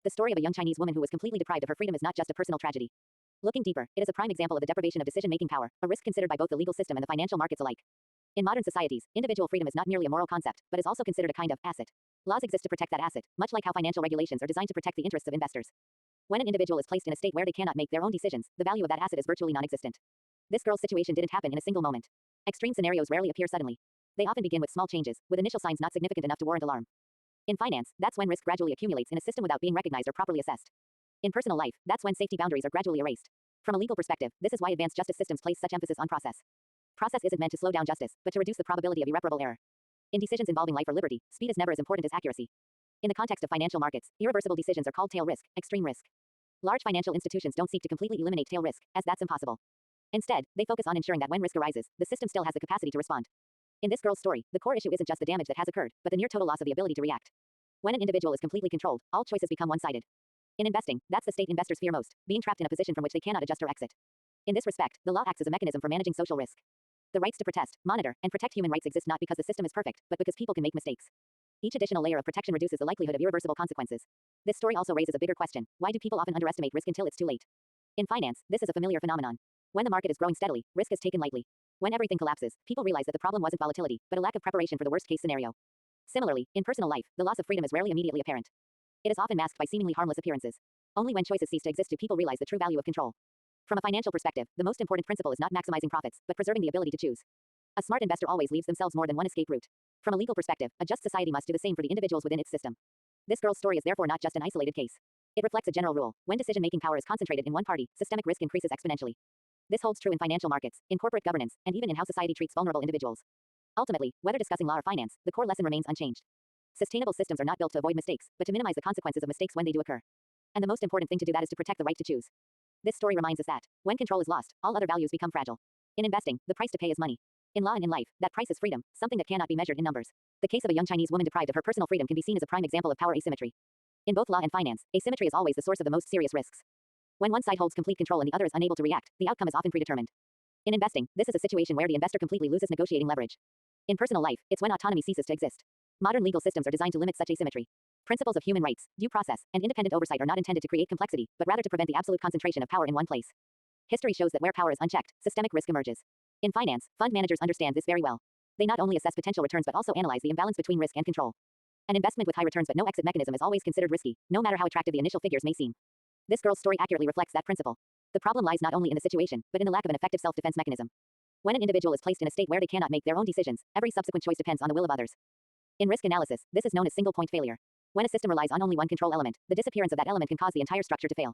The story of a young Chinese woman who was completely deprived of her freedom is not just a personal tragedy. Looking deeper, it is a prime example of the deprivation of decision-making power, a risk considered by both the legal system and the financial markets alike. In modern societies, individual freedom is not merely a moral concept, but is also considered a kind of asset. Laws exist to protect that asset, much like how financial regulations are designed to protect the interests of investors. When an individual is placed in a state where they cannot make their own decisions, the value of that asset is virtually non-existent. This girl's situation didn't happen in a single moment. Extreme scenarios rarely appear suddenly. They often begin with small changes, with initial signs not significant enough to warrant alarm. In finance, that's when risk gradually accumulates in a system without being recognized or properly assessed. In personal life, that's when safety boundaries are gradually erased. From a legal perspective, this is why advanced justice systems place such emphasis on process. Process isn't meant to slow down justice, but to reduce the probability of irreparable error. In decisions involving life or liberty, speed is never as important as accuracy. In the context of financial markets, irreversible decisions are called tail risk, extreme risk. Large financial institutions don't seek to completely eliminate tail risk, as that's impossible. Instead, they focus on ensuring that when risk arises, the system still has the capacity to respond. In this girl's story, the core issue isn't just the damage that has occurred, but the near total loss of the ability to react. When an individual is completely controlled, all choices become one-sided. In investing, that's the state investors fear most, being trapped in a position from which they cannot adjust or exit. In this respect, the law acts as a mechanism for managing social risk. The rights to protest, monitor, and protect human rights exist not because the system is perfect, but because people can make mistakes. Each additional layer of protection reduces the likelihood of irreversible consequences. This story also raises a bigger question: why do people often underestimate risk until it's too late? In finance, this is a familiar phenomenon. When the market is growing steadily, risk is taken lightly. When everything collapses, people realize that the problem wasn't volatility, but a lack of preparation for the worst-case scenario. Similarly, in personal life, the loss of freedom is rarely immediately apparent. It is often masked by seemingly harmless appearances. Only when choices cease to exist do people realize the true value of control. From a financial perspective, the most important principle is not maximizing profits, but preserving the ability to choose. A smart investor always leaves themselves more than one escape route. From a legal perspective, a just society must do the same for the individuals within its system. This girl's story is therefore not just an isolated case. It reflects a general rule: when decision-making power is concentrated in one party, systemic risk increases exponentially. This holds true in financial markets, in corporate governance, and even in how society treats vulnerable individuals. Ultimately, whether discussing law or finance, the core lesson remains unchanged. Sustainable systems are not built to avoid mistakes, but to minimize the consequences of mistakes when they do occur. And the most important thing to do that is to protect the right to choose. This story reminds us that, when control is lost, all other values become fragile. In investing, the price to pay is money. In law and in life, that price is freedom, something that cannot be measured in numbers. The case of a young Chinese woman deprived of her personal freedom can be seen as a prime example of power asymmetry. In both law and finance, asymmetry is always the source of the most serious risks. When one side holds complete control and the other is unable to react, the outcome is often predetermined. In investing, this is a situation where the investor completely loses negotiating leverage. In personal life, it's when autonomy ceases to exist. Modern legal systems are designed to limit such asymmetry. Principles of human rights, due process, and independent oversight are not intended to create complexity, but rather to prevent the absolute concentration of power in one place. History shows that where power is unchecked, systemic risk emerges. In finance, fund managers understand this very well. They not only assess potential returns but also analyze the imbalance between risk and control. An investment with high returns but no exit mechanism is always considered risky, no matter how attractive the initial figures may seem. This girl's story accurately reflects that principle. The problem lies not only in the situation, but in the lack of an effective self-defense mechanism. When an individual is placed in a state where they cannot make their own decisions, every subsequent choice depends on the will of others. In risk analysis, this is known as single-point failure. When a system relies on only one control element, the disappearance of that element can cause the entire structure to fail.